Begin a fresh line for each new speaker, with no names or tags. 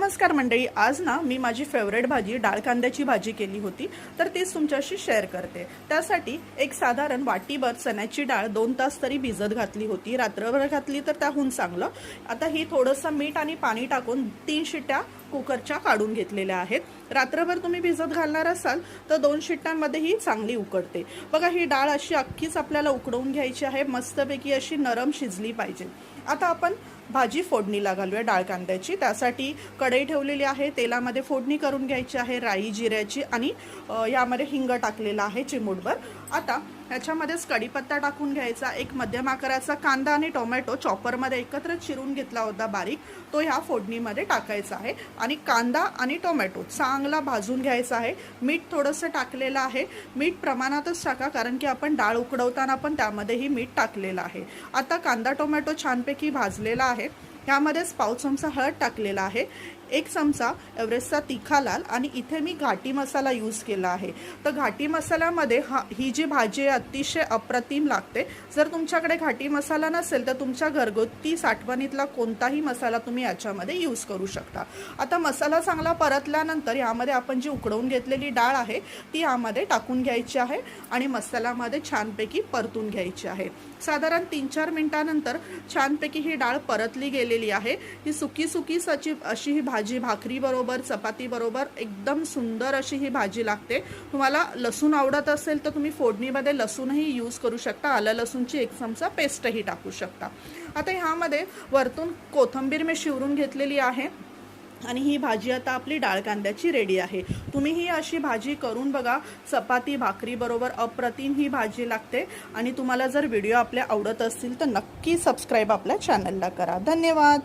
नमस्कार मंडळी, आज ना मी माझी फेवरेट भाजी डाळ कांद्याची भाजी केली होती, तर तीच तुमच्याशी शेअर करते। त्यासाठी एक साधारण वाटीभर चण्याची डाळ 2 तास तरी भिजत घातली होती। रात्रभर घातली तर त्याहून चांगलं। आता ही थोडंसं मीठ आणि पाणी टाकून 3 शिट्ट्या कुकरच्या काढून घेतलेल्या आहेत। रात्रभर तुम्ही भिजत घालणार असाल तर 2 शिट्ट्यांमध्ये ही चांगली उकडते। बघा, ही डाळ अशी अख्खीच आपल्याला उकडवून घ्यायची आहे, मस्तपैकी अशी नरम शिजली पाहिजे। आता आपण भाजी फोडणीला घालूया डाळ कांद्याची। त्यासाठी कढई ठेवलेली आहे, तेलामध्ये फोडणी करून घ्यायची आहे राई जिऱ्याची आणि यामध्ये हिंग टाकलेला आहे चिमूटभर। आता ह्याच्यामध्येच कढीपत्ता टाकून घ्यायचा। एक मध्यम आकाराचा कांदा आणि टोमॅटो चॉपरमध्ये एकत्र चिरून घेतला होता बारीक, तो ह्या फोडणीमध्ये टाकायचा आहे आणि कांदा आणि टोमॅटो चांगला भाजून घ्यायचा आहे। मीठ थोडंसं टाकलेलं आहे, मीठ प्रमाणातच टाका कारण की आपण डाळ उकडवताना पण त्यामध्येही मीठ टाकलेलं आहे। आता कांदा टोमॅटो छानपैकी भाजलेला आहे, ह्यामध्येच पाव चमचा हळद टाकलेला आहे, 1 चमचा एव्हरेस्टचा तिखा लाल आणि इथे मी घाटी मसाला यूज केला आहे। तर घाटी मसाल्यामध्ये ही जी भाजी आहे अतिशय अप्रतिम लागते। जर तुमच्याकडे घाटी मसाला नसेल तर तुमच्या घरगुती साठवणीतला कोणताही मसाला तुम्ही याच्यामध्ये यूज करू शकता। आता मसाला चांगला परतल्यानंतर यामध्ये आपण जी उकडवून घेतलेली डाळ आहे ती यामध्ये टाकून घ्यायची आहे आणि मसाल्यामध्ये छानपैकी परतून घ्यायची आहे। साधारण 3-4 मिनिटांनंतर छानपैकी ही डाळ परतली गेलेली आहे। ही सुकी सुकी सची अशी ही भाजी भाकरी बरोबर चपाती बरोबर एकदम सुंदर अशी ही भाजी लागते। तुम्हाला लसूण आवडत असेल तर तुम्ही फोडणीमध्ये लसूणही यूज करू शकता, आलं लसूणची 1 चमचा पेस्टही टाकू शकता। आता ह्यामध्ये वरतून कोथिंबीर मी शिवरून घेतलेली आहे आणि ही भाजी आता आपली डाळ कांद्याची रेडी आहे। तुम्ही ही अशी भाजी करून बघा, चपाती भाकरी बरोबर अप्रतिम ही भाजी लागते। आणि तुम्हाला जर व्हिडिओ आपले आवडत असतील तर नक्की सबस्क्राईब आपल्या चॅनलला करा। धन्यवाद।